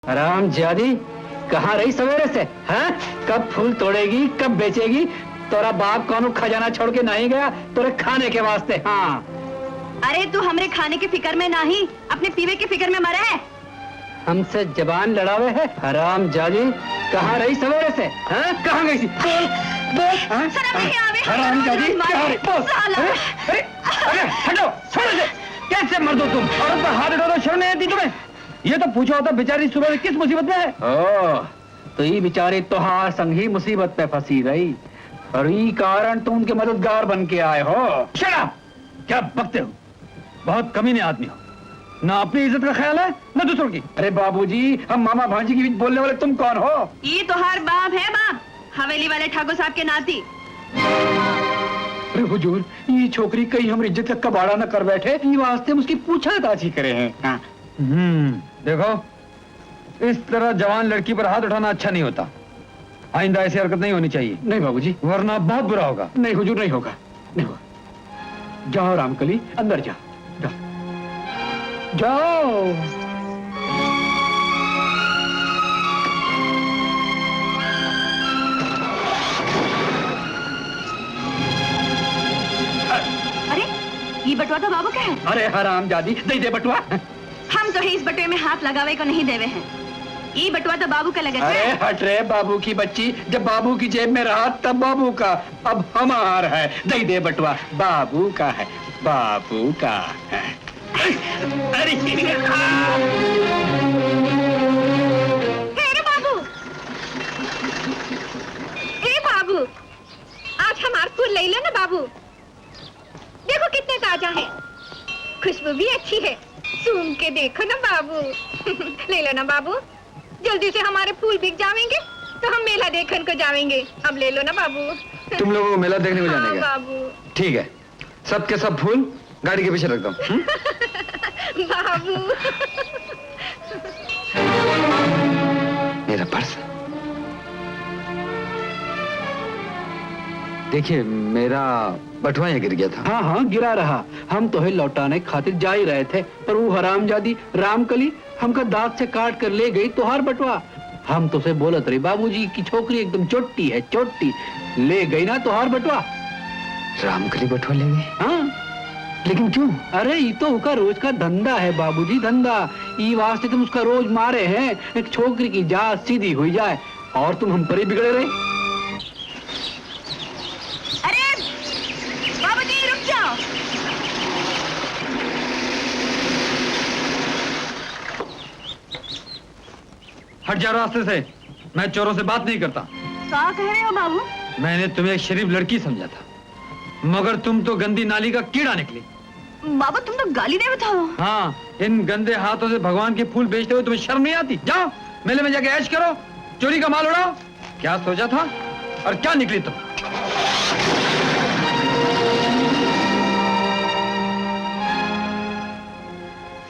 हराम जादी, कहाँ रही सवेरे से? हैं? कब फूल तोड़ेगी, कब बेचेगी? तोरा बाप कौन खजाना छोड़ के नहीं गया तोरे खाने के वास्ते? हाँ। अरे तू हमरे खाने के फिक्र में नहीं, अपने पीवे के फिक्र में मरा है। हमसे जबान लड़ावे है? हराम जादी, कहाँ रही सवेरे से? हैं? कहाँ गई थी? बोल, बोल। हराम जादी, कहाँ रही? बोल। अरे हटो, छोड़ो से। कैसे मर दो तुम? औरत पर हाथ उठाओ, शर्म नहीं आती तुम्हें? ये तो पूछा होता बेचारी सुबह किस मुसीबत में है? ओह, तो ये बेचारी तोहार संग ही मुसीबत पे फंसी रही और ये कारण तुम उनके मददगार बन के आए हो। Shut up! क्या बकते हो? बहुत कमीने आदमी हो, ना अपनी इज्जत का ख्याल है ना दूसरों की। अरे बाबूजी, हम मामा भांजी के बीच बोलने वाले तुम कौन हो? ये तोहार बाप है, बाप हवेली वाले ठाकुर साहब के नाती। अरे हुजूर, ये छोकरी कहीं हम इज्जत का कबाड़ा न कर बैठे, ये वास्ते हम उसकी पूछताछ ही करे हैं। हाँ। देखो, इस तरह जवान लड़की पर हाथ उठाना अच्छा नहीं होता। आइंदा ऐसी हरकत नहीं होनी चाहिए। नहीं बाबूजी, वरना बहुत बुरा होगा। नहीं हुजूर, नहीं होगा, नहीं होगा। जाओ रामकली, अंदर जाओ, जाओ, जाओ। अरे ये बटुआ तो बाबू का है। अरे हराम जादी, दे बटुआ। हम तो ही इस बटुए में हाथ लगावे को नहीं देवे हैं। ये बटुआ तो बाबू का लगे। अरे हट रे बाबू की बच्ची, जब बाबू की जेब में रहा तब बाबू का, अब हमार है। दे बटुआ, बाबू का है, बाबू का है। अरे बाबू, हे बाबू, आज हमार फूल ले लो ना बाबू। देखो कितने ताजा है, खुशबू भी अच्छी है। सूंघ के देखो ना बाबू। ले लो ना बाबू, जल्दी से हमारे फूल बिक जाएंगे तो हम मेला देखने को जाएंगे। अब ले लो ना बाबू। तुम लोगों को मेला देखने को जाने का? बाबू ठीक है, सब के सब फूल गाड़ी के पीछे रख दो। बाबू मेरा पर्स देखिए, मेरा बटुआ यहाँ गिर गया था। हाँ हाँ, गिरा रहा। हम तो है लौटाने खातिर जा ही रहे थे, पर वो हरामजादी रामकली हमका दांत से काट कर ले गई तोहार बटुआ। हम तो से बोलत रही बाबूजी की छोकरी एकदम चोटी है, चोटी। ले गई ना तोहार बटुआ। रामकली बटुआ ले गई? हाँ, लेकिन क्यों? अरे ये तो उसका रोज का धंधा है बाबूजी, धंधा। ये वास्ते तुम उसका रोज मारे हैं, एक छोकरी की जात सीधी हुई जाए और तुम हम पर ही बिगड़े रहे। अरे बाबूजी रुक जाओ। हट जा रास्ते से, मैं चोरों से बात नहीं करता। क्या कह रहे हो बाबू? मैंने तुम्हें एक शरीफ लड़की समझा था, मगर तुम तो गंदी नाली का कीड़ा निकली। बाबू तुम तो गाली दे बताओ। हाँ, इन गंदे हाथों से भगवान के फूल बेचते हुए तुम्हें शर्म नहीं आती? जाओ मेले में जाके ऐश करो, चोरी का माल उड़ाओ। क्या सोचा था और क्या निकली तुम?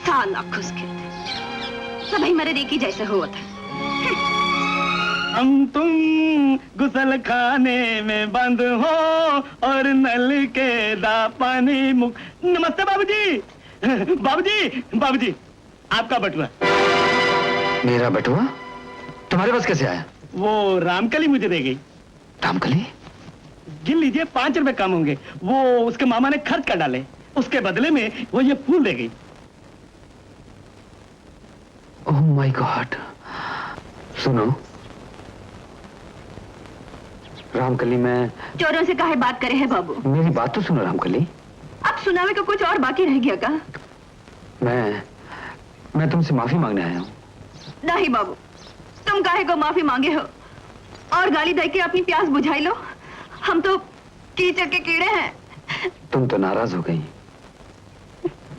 साला खुशकिस्मत, सभी मरे देखी जैसे हुआ था। हम तुम गुसल खाने में बंद हो और नल के दा पानी मुख। नमस्ते बाबूजी। बाबूजी, बाबूजी, आपका बटुआ। मेरा बटुआ तुम्हारे पास कैसे आया? वो रामकली मुझे दे गई। रामकली? गिन लीजिए, 5 रुपए कम होंगे। वो उसके मामा ने खर्च कर डाले, उसके बदले में वो ये फूल दे गई। Oh my God. सुनो रामकली, मैं चोरों से काहे बात करे है बाबू? मेरी बात तो सुनो रामकली। अब सुनावे को कुछ और बाकी रह गया का? मैं तुमसे माफी मांगने आया हूँ। नहीं बाबू, तुम काहे को माफी मांगे हो और गाली दे के अपनी प्यास बुझाई लो। हम तो कीचड़ के कीड़े हैं। तुम तो नाराज हो गई,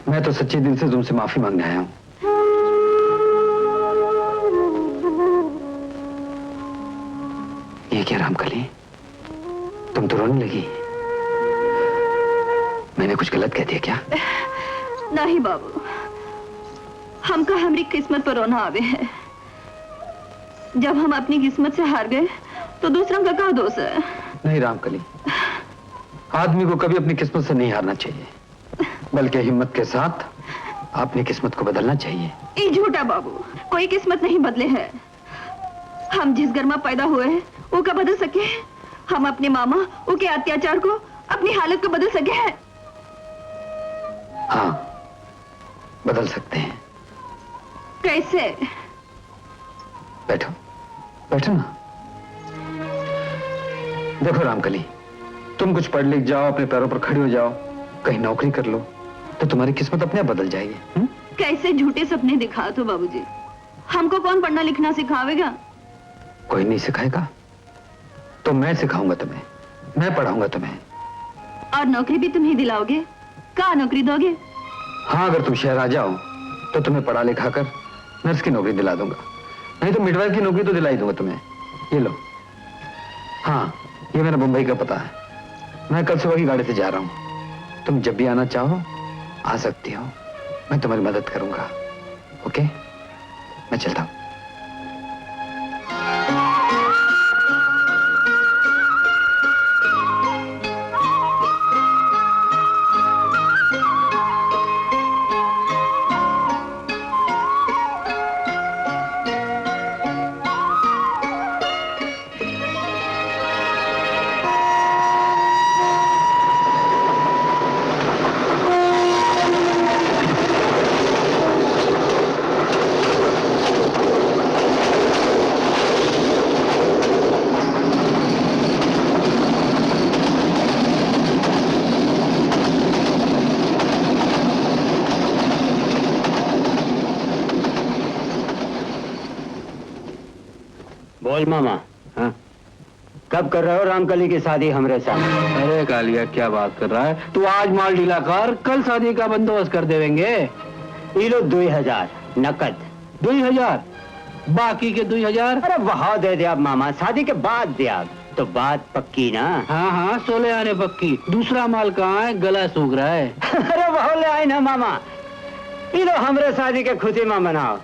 मैं तो सच्चे दिल से तुमसे माफी मांगने आया हूँ। ये क्या रामकली, तुम तो रोने लगी। मैंने कुछ गलत कह दिया क्या? नहीं बाबू, हमको हमारी किस्मत पर रोना आवे है। जब हम अपनी किस्मत से हार गए तो दूसरों का क्या दोष है? नहीं रामकली, आदमी को कभी अपनी किस्मत से नहीं हारना चाहिए, बल्कि हिम्मत के साथ अपनी किस्मत को बदलना चाहिए। ये झूठा बाबू, कोई किस्मत नहीं बदले है। हम जिस घर में पैदा हुए हैं वो का बदल सके? हम अपने मामा वो के अत्याचार को, अपनी हालत को बदल सके हैं? हाँ, बदल सकते हैं। कैसे? बैठो, बैठो ना। देखो रामकली, तुम कुछ पढ़ लिख जाओ, अपने पैरों पर खड़ी हो जाओ, कहीं नौकरी कर लो, तो तुम्हारी किस्मत अपने आप बदल जाएगी। कैसे झूठे सपने दिखा तो बाबूजी? हमको कौन पढ़ना लिखना सिखावेगा? कोई नहीं सिखाएगा, तो मैं सिखाऊंगा तुम्हें, मैं पढ़ाऊंगा तुम्हें। और नौकरी भी तुम ही दिलाओगे? कहाँ नौकरी दोगे? हाँ, अगर तुम शहर आ जाओ तो तुम्हें पढ़ा लिखा कर नर्स की नौकरी दिला दूंगा, नहीं तो मिडवाइफ की नौकरी तो दिला ही दूंगा तुम्हें। ये लो। हाँ, ये मेरा मुंबई का पता है। मैं कल सुबह की गाड़ी से जा रहा हूँ, तुम जब भी आना चाहो आ सकती हो, मैं तुम्हारी मदद करूंगा। ओके, मैं चलता हूँ। बोल मामा। हाँ? कब कर रहे हो रामकली की शादी हमरे साथ? अरे कालिया, क्या बात कर रहा है तू? आज माल ढीला कर, कल शादी का बंदोबस्त कर देंगे। ये लो 2000 नकद। 2000? बाकी के 2000? अरे वहाँ दे दे अब मामा, शादी के बाद दे अब, तो बात पक्की ना? हाँ हाँ, 16 आने पक्की। दूसरा माल कहाँ है? गला सूख रहा है। अरे वहाँ ले आए ना मामा, ये लो हमरे शादी के खुशी में मनाओ।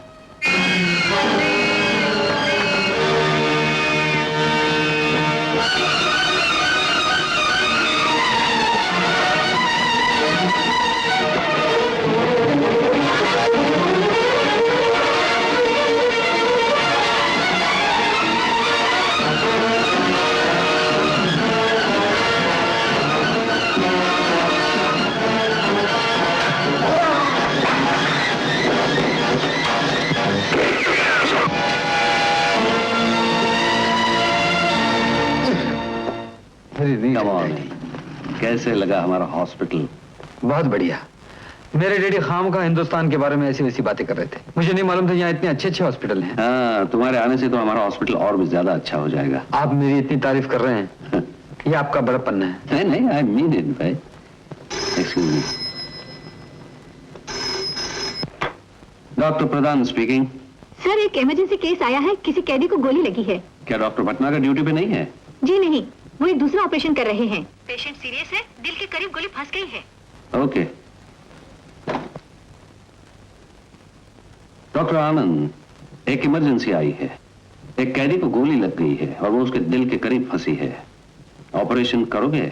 कैसे लगा हमारा हॉस्पिटल? बहुत बढ़िया। मेरे डैडी खाम का हिंदुस्तान के बारे में ऐसी वैसी बातें कर रहे थे, मुझे नहीं मालूम था यहाँ इतने अच्छे अच्छे हॉस्पिटल हैं। हाँ, तुम्हारे आने से तो हमारा हॉस्पिटल और भी ज्यादा अच्छा हो जाएगा। आप मेरी इतनी तारीफ कर रहे हैं, ये आपका बड़प्पन है। नहीं, आई मीन इट भाई। Excuse me. डॉक्टर प्रधान स्पीकिंग। सर, एक इमरजेंसी केस आया है, किसी कैदी को गोली लगी है। क्या डॉक्टर भटनागर ड्यूटी पे नहीं है? जी नहीं, वो एक दूसरा ऑपरेशन कर रहे हैं। पेशेंट सीरियस है, दिल के करीब गोली फंस गई है। ओके। डॉक्टर आनंद, एक इमरजेंसी आई है, एक कैदी को गोली लग गई है और वो उसके दिल के करीब फंसी है। ऑपरेशन करोगे?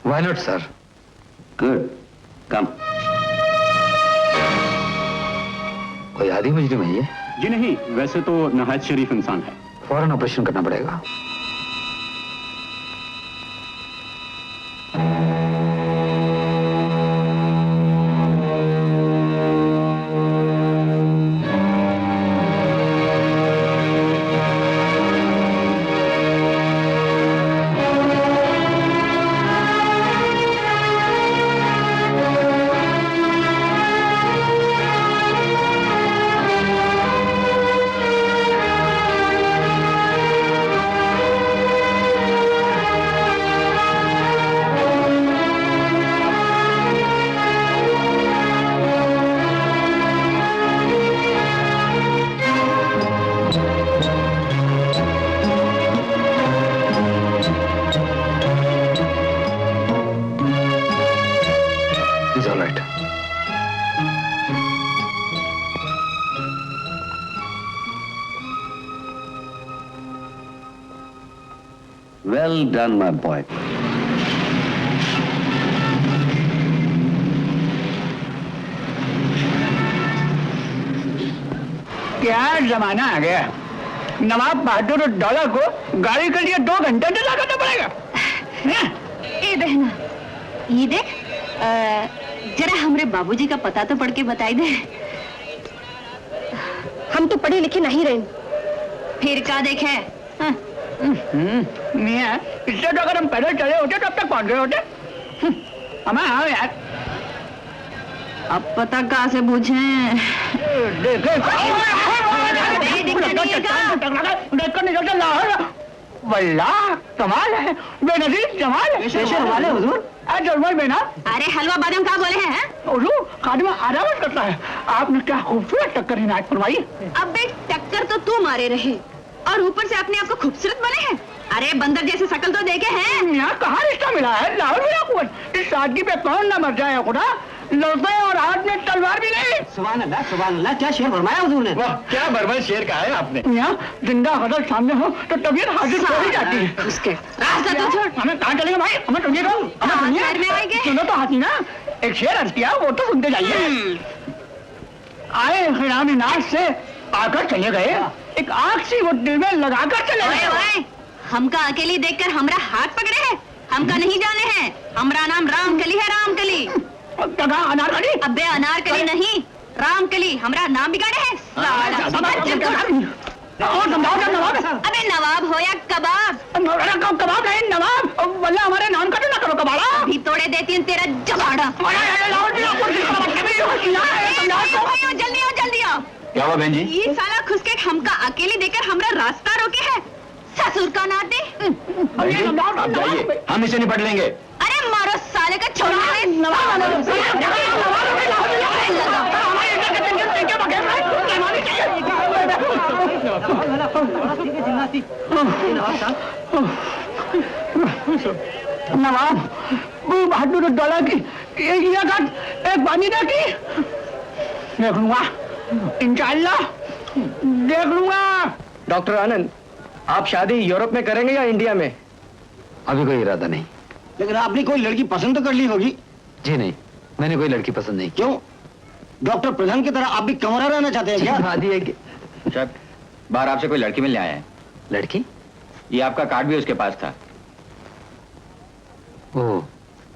Why not sir. गुड, कम। कोई आदि मुजरिम है ये? जी नहीं, वैसे तो नहायत शरीफ इंसान है। फौरन ऑपरेशन करना पड़ेगा। Well done, my boy. क्या जमाना आ गया, नवाब बहादुर दौला को गाड़ी के लिए 2 घंटे इंतजार करना पड़ेगा। ए बहना, ये देख, जरा हमरे बाबूजी का पता तो पढ़ के बताई दे। हम तो पढ़े लिखे नहीं रहे। फिर क्या देखे? मियाँ, इससे तो अगर हम पैदल चले होते तो अब तक पहुंच गए होते। हमें हाँ यार, अब पता कहाँ से पूछें? वल्लाह कमाल है, बेनजीर जमाल है। शेर वाले हुजूर। जरमल बेना, अरे हलवा बादाम कहाँ बोले हैं? हुजूर खादिमा आराम करता है। आपने क्या खूबसूरत टक्कर इनायत फरमाई। अबे टक्कर तो तू मारे रहे और ऊपर से अपने आप को खूबसूरत बोले हैं। अरे बंदर जैसे शकल तो देखे हैं। यहाँ कहाँ रिश्ता मिला है, लाहौर मिला कुछ। इस सादगी पे कौन ना मर जाए खुदा। लड़ते और हाथ में तलवार भी नहीं। सुभान अल्लाह, क्या शेर फरमाया हुजूर ने। वाह, क्या बर्बर शेर का है आपने। यहाँ जिंदा गदर सामने हो तो तबीयत हाजिर हो ही जाती है। उसके रास्ता तो छोड़। हमें कहाँ चलेंगे भाई, हमें सुनिए तो, हमें हाँ, सुनिए। शहर में आएंगे। सुनो तो हसीना, एक शेर अर्ज किया, वो तो सुनते जाइए। आए खिलामी नाच से आकर चले गए, एक आग सी वो दिल में लगाकर चले ओए गए। ओए, हमका अकेली देखकर हमरा हाथ पकड़े हैं। हमका नहीं जाने हैं। हमारा नाम रामकली है, रामकली। कहा अनारकली। अबे अनारकली नहीं, रामकली। हमरा नाम बिगाड़े हैं। और समझाओ क्या नवाब है? अबे नवाब हो या कबाब, कबाब नहीं नवाब, वल्ला हमारे नाम का तो ना करो कबाड़ा। अभी तोड़े देती हूँ तेरा जबाड़ा। जल्दी आओ, जल्दी आओ। क्या हुआ बहन जी? ये साला खुसके हमका अकेले देकर हमरा रास्ता रोके है। ससुर का नाते। आप जाइए, हम इसे निपट लेंगे। अरे मारो साले का छोड़ा है। नवाब बहादुर दौला की एक बानी देखी, देख लूंगा इंशाअल्लाह, देख लूंगा। डॉक्टर आनंद, आप शादी यूरोप में करेंगे या इंडिया में? अभी कोई इरादा नहीं। लेकिन आपने कोई लड़की पसंद तो कर ली होगी। जी नहीं, मैंने कोई लड़की पसंद नहीं की। क्यों, डॉक्टर प्रधान की तरह आप भी कमरा रहना चाहते हैं क्या? बात ये है कि बाहर आपसे कोई लड़की मिलने आया है। लड़की? ये आपका कार्ड भी उसके पास था। ओह,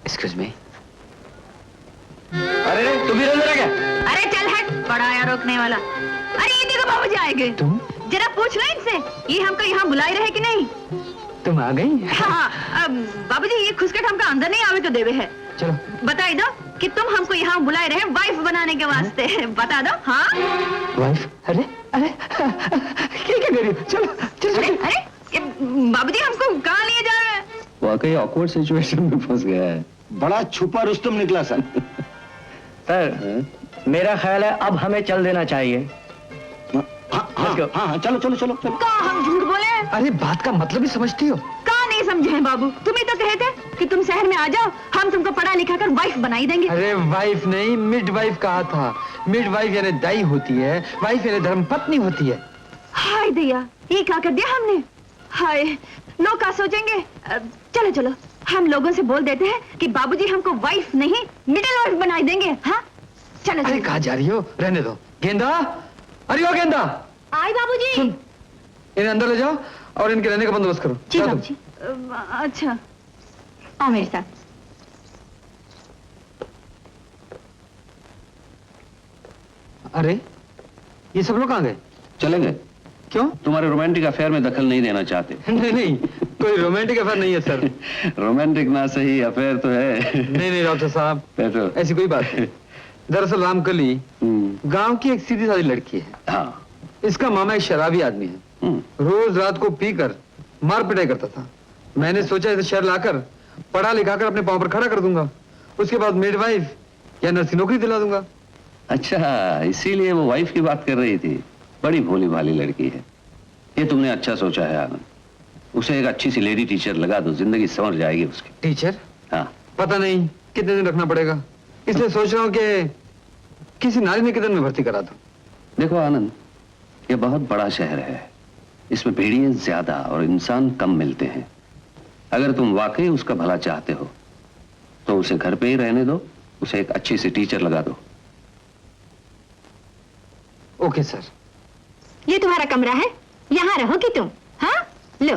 एक्सक्यूज मी। अरे तुम भी रोज रह गया? अरे चल हट, बड़ा आया रोकने वाला। अरे ये देखो बाबूजी आए गए। तुम? जरा पूछ लो इनसे, ये हमको यहाँ बुलाए रहे कि नहीं? तुम आ गई? हाँ, बाबूजी ये खुसकट हमका अंदर नहीं आवे तो देवे है। चलो बताई दो कि तुम हमको यहाँ बुलाए रहे वाइफ बनाने के वास्ते। बता दो। हाँ वाइफ? अरे अरे क्या कर रही हो? चलो चलो अरे अरे, ये बाबूजी हमको कहाँ लिए जा रहे हैं? वाकई ऑकवर्ड सिचुएशन में फंस गया है। बड़ा छुपा रुस्तम निकला सर। सर, मेरा ख्याल है अब हमें चल देना चाहिए। हाँ, चलो चलो चलो चलो। कहाँ हम झूठ बोले हैं? अरे बात का मतलब ही समझती हो? कहाँ नहीं समझे हैं बाबू? तुम ही तो कहे थे कि तुम शहर में आ जाओ, हम तुमको पढ़ा लिखा कर वाइफ बनाई देंगे। अरे वाइफ नहीं, मिड वाइफ कहा था। मिड वाइफ यानी दाई होती है, वाइफ यानी धर्मपत्नी होती है। हाय दिया, ये क्या कर दिया हमने? हाय, लोग क्या सोचेंगे? चलो चलो, हम लोगों से बोल देते हैं कि बाबूजी हमको वाइफ नहीं मिडिल वाइफ बनाई देंगे। हाँ चलो अरे चलो। कहाँ जा रही हो? रहने दो। गेंदा, अरे ओ गेंदा, आई बाबूजी। सुन, इन्हें अंदर ले जाओ और इनके रहने का बंदोबस्त करो। जी जाओ तुम। बाबूजी। अच्छा, आओ मेरे साथ। अरे ये सब लोग कहाँ गए? चले गए। क्यों? तुम्हारे रोमांटिक अफेयर में दखल नहीं देना चाहते। नहीं नहीं, कोई रोमांटिक अफेयर नहीं है सर। रोमांटिक ना सही, अफेयर तो है। नहीं नहीं डॉक्टर साहब, बैठो। ऐसी कोई बात नहीं। दरअसल रामकली गांव की एक सीधी सादी लड़की है। हाँ। इसका मामा एक शराबी आदमी है, रोज रात को पीकर मार पिटाई करता था। मैंने सोचा इसे शहर लाकर पढ़ा लिखा कर अपने पांव पर खड़ा कर दूंगा, उसके बाद मिडवाइफ या नर्सी नौकरी दिला दूंगा। अच्छा, इसीलिए वो वाइफ की बात कर रही थी। बड़ी भोली भाली लड़की है। ये तुमने अच्छा सोचा है आनंद। उसे एक अच्छी सी लेडी टीचर लगा दो, जिंदगी संवर जाएगी उसकी। टीचर? हाँ। पता नहीं कितने दिन रखना पड़ेगा, इसलिए सोच रहा हूँ कि किसी नारी निकेतन में भर्ती करा दो। देखो आनंद, ये बहुत बड़ा शहर है, इसमें भेड़िए ज्यादा और इंसान कम मिलते हैं। अगर तुम वाकई उसका भला चाहते हो तो उसे घर पे ही रहने दो, उसे एक अच्छी सी टीचर लगा दो। ओके सर, ये तुम्हारा कमरा है, यहाँ रहोगी तुम। हाँ, लो।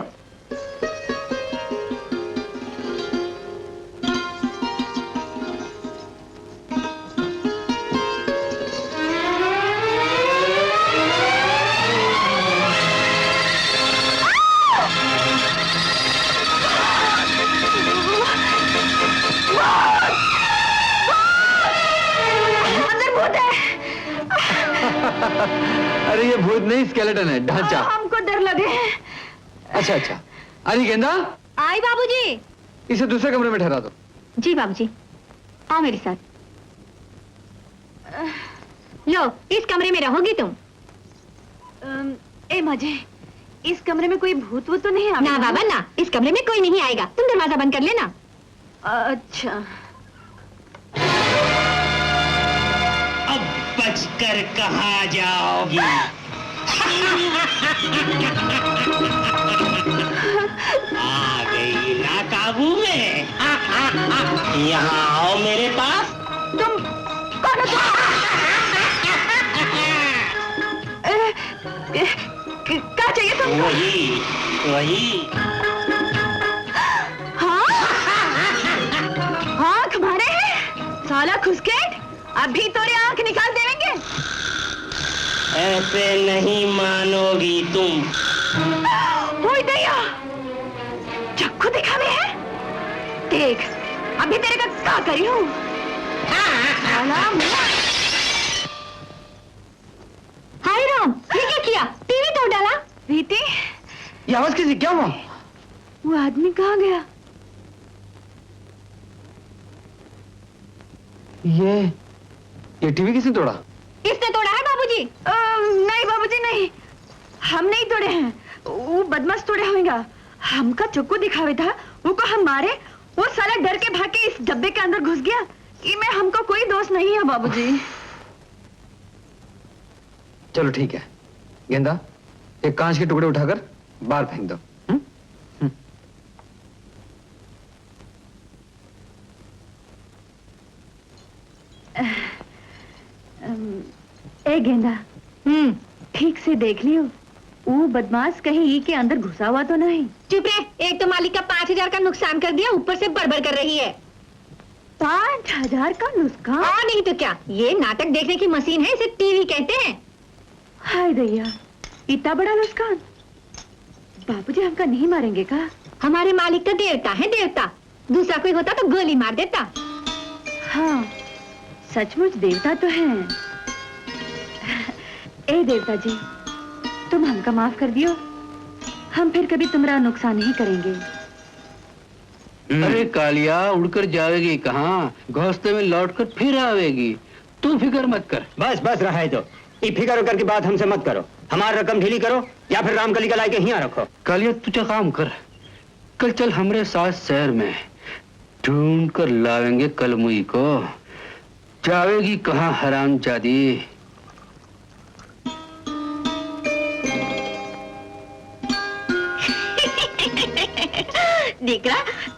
अरे ये भूत नहीं, स्केलेटन है, ढांचा। हमको डर लगे। अच्छा अच्छा। अरे गेंदा, आई बाबूजी। इसे दूसरे कमरे में ठहरा दो। जी बाबूजी, आओ मेरे साथ। लो, इस कमरे में रहोगी तुम। ए मजे, इस कमरे में कोई भूत वो तो नहीं आएगा? ना बाबा ना, इस कमरे में कोई नहीं आएगा, तुम दरवाजा बंद कर लेना। अच्छा। अब बचकर कहाँ जाओगी? आ गई ना काबू में? यहाँ आओ मेरे पास। तुम कौन हो? क्या चाहिए तुमको? वही हाँ? आँख भरे हैं? साला खुसकेट, अभी तोरे आँख निकाल देंगे। ऐसे नहीं मानोगी तुम। होई दैया, चक्कू दिखावे है? देख, अभी तेरे का क्या करी हूँ? हाय राम, ये क्या किया? टीवी तोड़ डाला? रीति, ये आवाज किसी, क्या हुआ? वो आदमी कहाँ गया? ये टीवी किसने तोड़ा? इसने तोड़ा है बाबूजी। नहीं बाबूजी नहीं, हम नहीं तोड़े हैं, वो बदमाश तोड़े होंगे। हमका चक्कू दिखावे था, वो को हम मारे, वो साला डर के भाग के इस डब्बे के अंदर घुस गया। इसमें हमको कोई दोष नहीं है बाबूजी। चलो ठीक है गेंदा, एक कांच के टुकड़े उठाकर बाहर फेंक दो। ए गेंदा, ठीक से देख लियो, वो बदमाश कहीं ई के अंदर घुसा हुआ तो नहीं? चुप रहे, एक तो मालिक का 5,000 का नुकसान कर दिया, ऊपर से बड़बड़ कर रही है। 5,000 का नुकसान? हाँ नहीं तो क्या, ये नाटक देखने की मशीन है, इसे टीवी कहते हैं। हाय दैया, इतना बड़ा नुकसान। बाबूजी हमका नहीं मारेंगे का? हमारे मालिक तो देवता है, देवता। दूसरा कोई होता तो गोली मार देता। हाँ, सचमुच देवता तो है। ए देवता जी, तुम हमका माफ कर दियो, हम फिर कभी तुम्हारा नुकसान नहीं करेंगे। अरे कालिया, उड़कर जाएगी कहाँ? घोंसले में लौटकर फिर आवेगी। तू फिक्र मत कर। बस बस रहा है तो ये फिक्र करके बात हमसे मत करो। हमारी रकम ढीली करो या फिर रामकली का लाके यहाँ रखो। कालिया तुझे काम कर, कल चल हमरे साथ शहर में, ढूंढ कर लावेंगे कलमुई को। जावेगी कहाँ हरामजादी? दीकरा,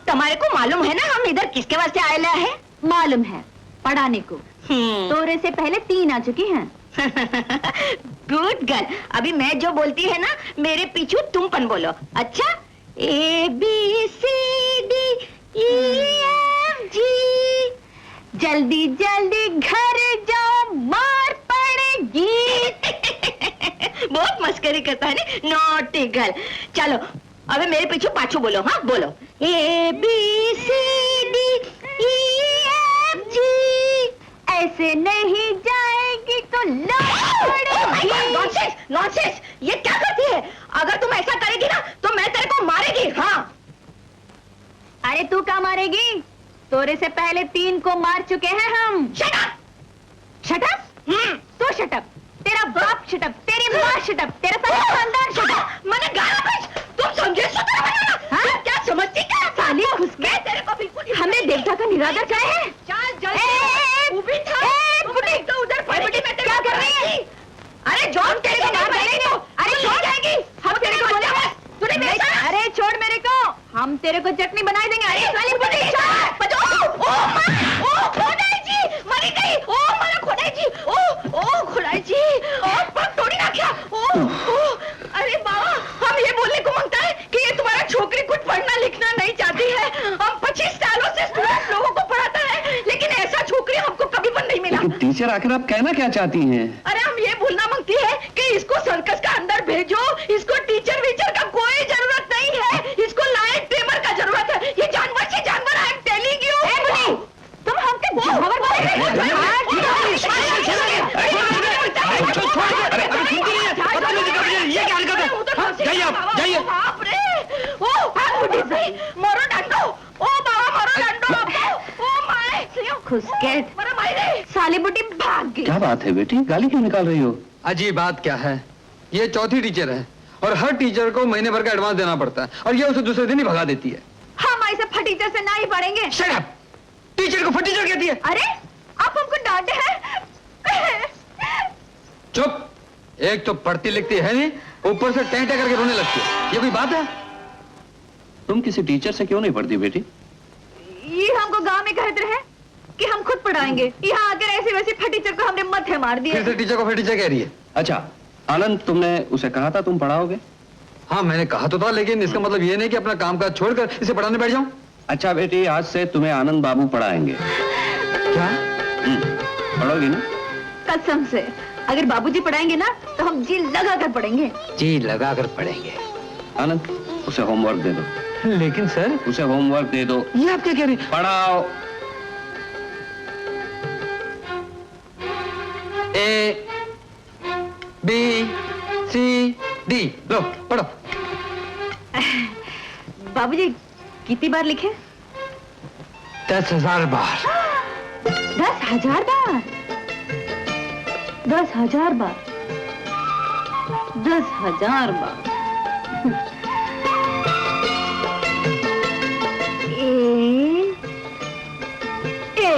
तुम्हारे को मालूम है ना हम इधर किसके वास्ते आए हैं? मालूम है, पढ़ाने को। तोरे से पहले 3 आ चुकी हैं। गुड गर्ल, अभी मैं जो बोलती है ना, मेरे पीछू तुम पन बोलो। अच्छा? ABCD EFG, जल्दी जल्दी घर जाओ, मार पड़ेगी। बहुत मस्करी करता है ना, नॉटी गर्ल। चलो अबे मेरे पीछे पाछू बोलो। हाँ बोलो, ABCD EFG, ऐसे नहीं जाएगी तो नॉनसेंस, नॉनसेंस, ये क्या करती है? अगर तुम ऐसा करेगी ना तो मैं तेरे को मारेगी। हाँ, अरे तू क्या मारेगी? तोरे से पहले 3 को मार चुके हैं हम। Shut up! Shut up? तो शट अप, तेरा बाप शट अप, तेरी माँ शट अप, तेरा सारा खानदान शट अप। मैंने गाना बज, तुम समझे सुतरा बनाना? हाँ? क्या समझती क्या? साली खुसके, तेरे को बिल्कुल हमने देवता का निरादर किया है। चल जल्दी ऊभी था। बुढ़ी तो उधर पड़ी, क्या कर रही है? अरे जॉन तेरे को मार देंगे तो। अरे छोड़ जाएगी, हम तेरे को बोले बस तूने मेरे साथ। अरे छोड़ मेरे को, हम तेरे को चटनी बनाई देंगे। अरे साली बुढ़ी छोड़। ओ खोदाई जी मरी गई। ओ मारा खोदाई जी। ओ खोदाई जी, और पर तोड़ी ना क्या? ओ टीचर आखिर आप कहना क्या चाहती हैं? अरे हम ये बोलना मांगती है कि इसको सर्कस का अंदर भेजो, इसको टीचर वीचर का कोई जरूरत नहीं है, इसको लायन टेमर का जरूरत है। ये जानवर से जानवर, आई एम टेलिंग यू। तुम हमके जानवर मारो डंडो, ओ बाबा मारो डंडो, ओ माय खुसकेट साली बुटी भाग गई। क्या बात है बेटी, गाली क्यों निकाल रही हो? अजी बात क्या है, ये चौथी टीचर है और हर टीचर को महीने भर का एडवांस देना पड़ता है और ये उसे दूसरे दिन ही भगा देती है। हम ऐसे फटीचर से ना ही पढ़ेंगे। Shut up! टीचर को फटीचर कहती है। अरे आप हमको डांटे हैं। चुप, एक तो पढ़ती लिखती है नहीं, ऊपर से टेंटे करके रोने लगती है। ये कोई बात है? तुम किसी टीचर से क्यों नहीं पढ़ती बेटी? ये हमको गांव में कहते रहे कि हम खुद पढ़ाएंगे, यहाँ आकर ऐसे वैसे फटीचर को हमने मत्थे मार दिए। फिर से टीचर को फटीचर कह रही है। अच्छा आनंद, तुमने उसे कहा था तुम पढ़ाओगे? हाँ मैंने कहा तो था, लेकिन इसका मतलब ये नहीं कि अपना काम काज छोड़कर इसे पढ़ाने बैठ जाऊं। अच्छा बेटी, आज से तुम्हें आनंद बाबू पढ़ाएंगे। क्या? पढ़ोगी ना? कसम से अगर बाबूजी पढ़ाएंगे ना तो हम जी लगा कर पढ़ेंगे। जी लगा कर पढ़ेंगे। आनंद, उसे होमवर्क दे दो। लेकिन सर, उसे होमवर्क दे दो। ये आप क्या कह रही? पढ़ाओ। A B C D, लो पढ़ो। बाबूजी कितनी बार लिखे? 10,000 बार। 10,000 बार? 10,000 बार? 10,000 बार? ए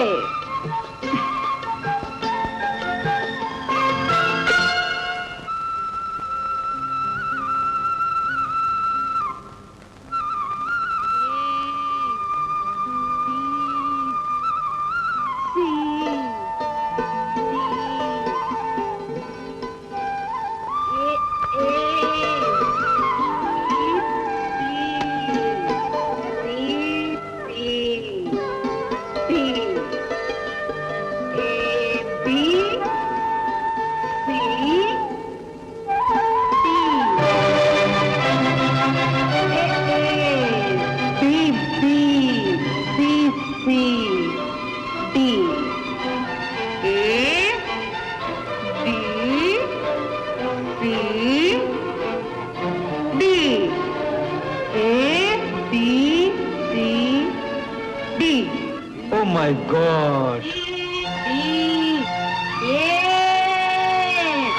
Oh my God!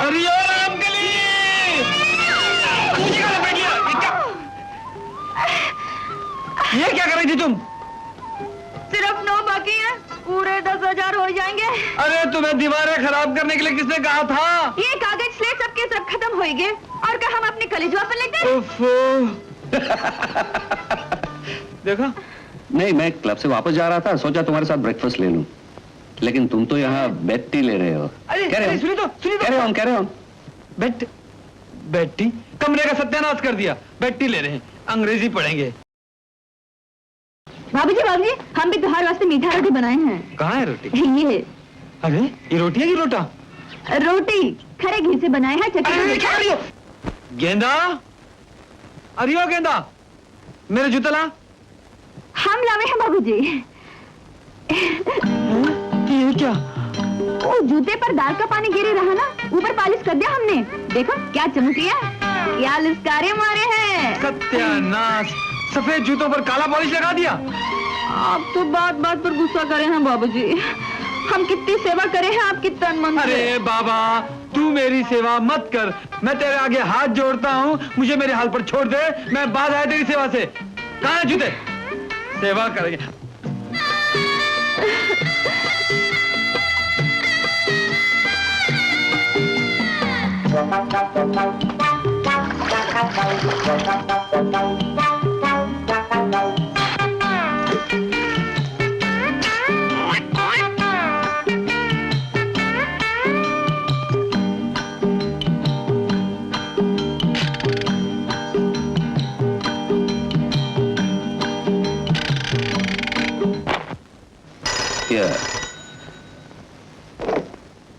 अरे यार आपके लिए! ये क्या कर रही थी तुम? सिर्फ 9 बाकी है, पूरे 10,000 हो जाएंगे। अरे तुम्हें दीवारें खराब करने के लिए किसने कहा था? ये कागज स्लेट सबके सब खत्म हो गए और क्या हम अपने कलेजवा पर लेते हैं? देखा? नहीं, मैं क्लब से वापस जा रहा था, सोचा तुम्हारे साथ ब्रेकफास्ट ले लूं, लेकिन तुम तो यहाँ बेड टी ले रहे हो। अरे सुनिए तो। कह रहे हो। Bed tea? कमरे का सत्यानाश कर दिया। बेड टी ले रहे हैं, अंग्रेजी पढ़ेंगे। बाबूजी हम भी तुम्हारे वास्ते मीठा रोटी बनाए हैं। कहाँ है रोटी? ये अरे ये रोटी है कि लोटा? रोटी खरे घी से बनाए हैं। चटनी गेंदा, अरे ओ गेंदा, मेरे जूते ला। हम लावे हैं बाबूजी। ये क्या? वो जूते पर दाल का पानी गिरे रहा ना, ऊपर पालिश कर दिया हमने। देखो क्या चमकिया, क्या लिस्कारे मारे हैं। सत्यानाश, सफेद जूतों पर काला पॉलिश लगा दिया। आप तो बात बात पर गुस्सा करे हैं बाबूजी। हम कितनी सेवा करे हैं आपकी तन मन से। अरे बाबा, तू मेरी सेवा मत कर, मैं तेरे आगे हाथ जोड़ता हूँ, मुझे मेरे हाल पर छोड़ दे, मैं बाद आया तेरी सेवा से। कहाँ है जूते? सेवा करेंगे।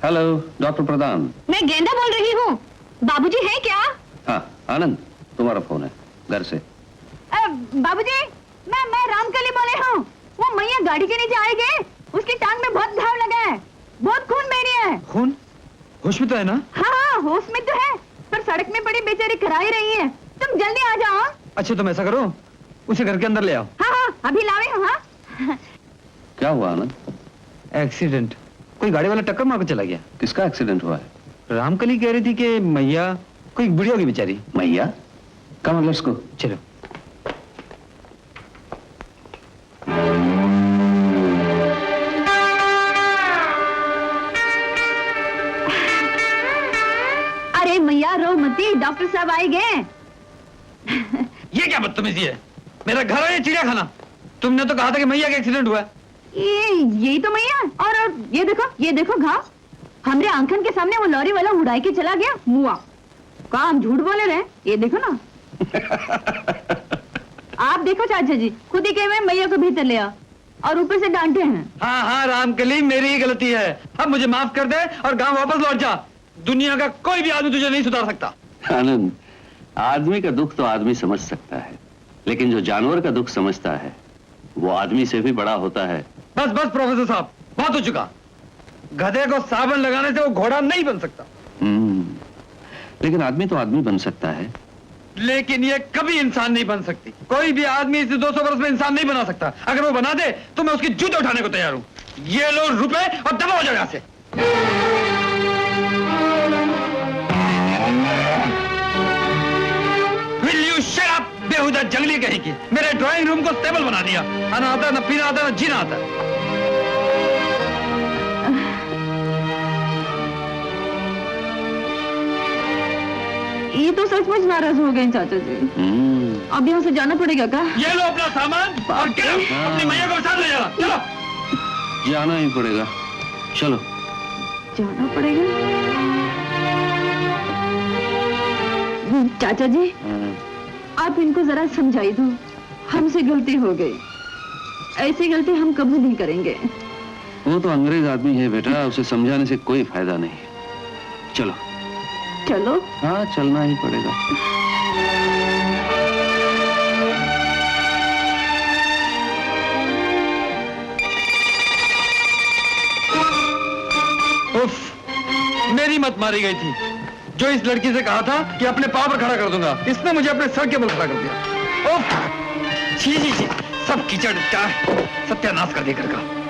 हेलो डॉक्टर प्रधान। मैं गेंदा बोल रही हूँ। बाबूजी हैं क्या? हाँ आनंद, तुम्हारा फोन है घर से। बाबूजी, मैं रामकली बोले हूँ। वो मैया गाड़ी के नीचे आए गए, उसकी टांग में बहुत घाव लगा है, बहुत खून बह रहा है। खून? होश में तो है ना? हाँ होश में तो है, पर सड़क में पड़ी बेचारी कराई रही है। तुम जल्दी आ जाओ। अच्छा तुम ऐसा करो, उसे घर के अंदर ले आओ। हाँ अभी लावे हूँ। हाँ क्या हुआ आनंद? एक्सीडेंट, कोई गाड़ी वाला टक्कर मार के चला गया। किसका एक्सीडेंट हुआ है? रामकली कह रही थी कि मैया कोई बुढ़ी होगी बेचारी। मैया? Come let's go. चलो। अरे मैया रो मती, डॉक्टर साहब आए गए। ये क्या बदतमीजी है? मेरा घर है ये चिड़ियाखाना? तुमने तो कहा था कि मैया का एक्सीडेंट हुआ है। यही तो मैया। और ये देखो घाव। हमरे आंखन के सामने वो लॉरी वाला उड़ाई के चला गया मुआ। काम झूठ बोले रहे, ये देखो ना। आप देखो चाचा जी, खुद ही कहे मैया को भीतर ले आ और ऊपर से डांटे हैं। हाँ हाँ रामकली, मेरी ही गलती है। अब मुझे माफ कर दे और गांव वापस लौट जा। दुनिया का कोई भी आदमी तुझे नहीं सुधार सकता। आनंद, आदमी का दुख तो आदमी समझ सकता है, लेकिन जो जानवर का दुख समझता है वो आदमी से भी बड़ा होता है। बस बस प्रोफेसर साहब, बहुत हो चुका। गधे को साबुन लगाने से वो घोड़ा नहीं बन सकता। लेकिन आदमी तो आदमी बन सकता है। लेकिन ये कभी इंसान नहीं बन सकती। कोई भी आदमी इसे 200 वर्ष में इंसान नहीं बना सकता। अगर वो बना दे तो मैं उसकी जूते उठाने को तैयार हूं। ये लो रुपए और दबा हो जाओ यहां से। Will you shut up, बेहुदा जंगली कहीं की। मेरे ड्राइंग रूम को स्टेबल बना दिया। ना आता, ना पीना आता, ना जीना आता। ये तो सचमुच नाराज हो गए चाचा जी। अब यहाँ से जाना पड़ेगा क्या? ये लो अपना सामान और क्या अपनी मैया को साथ ले जाना। चलो। जाना ही पड़ेगा, चलो। जाना पड़ेगा। चाचा जी, आप इनको जरा समझाई दो, हमसे गलती हो गई। ऐसी गलती हम कभी नहीं करेंगे। वो तो अंग्रेज आदमी है बेटा, उसे समझाने से कोई फायदा नहीं। चलो चलो। हाँ चलना ही पड़ेगा। उफ, मेरी मत मारी गई थी। जो इस लड़की से कहा था कि अपने पाँव पर खड़ा कर दूंगा, इसने मुझे अपने सर के बल खड़ा कर दिया। उफ, छी छी छी, सब कीचड़ क्या सत्यानाश कर दिया घर का।